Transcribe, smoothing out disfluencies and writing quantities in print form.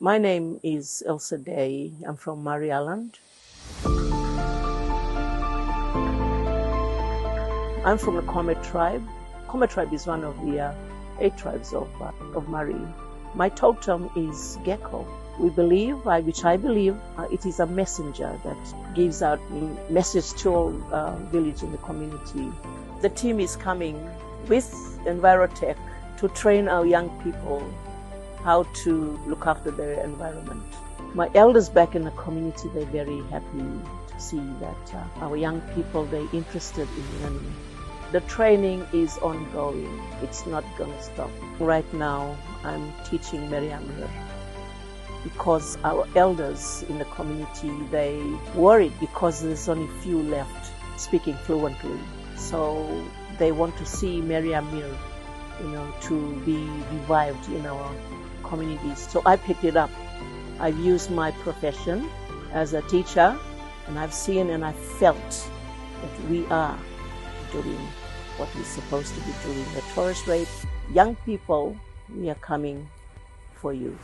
My name is Elsa. I'm from Meriam. I'm from the Comet tribe. Comet tribe is one of the 8 tribes of Mari. My totem is gecko. We believe, which I believe, it is a messenger that gives out message to all village in the community. The team is coming with Envirotech to train our young people how to look after their environment. My elders back in the community, they're very happy to see that our young people, they're interested in learning. The training is ongoing. It's not going to stop. Right now, I'm teaching Meriam here because our elders in the community, they worried because there's only few left speaking fluently. So they want to see Meriam here, to be revived in our communities. So I picked it up. I've used my profession as a teacher, and I've seen and I felt that we are doing what we're supposed to be doing. The tourist rate, young people, we are coming for you.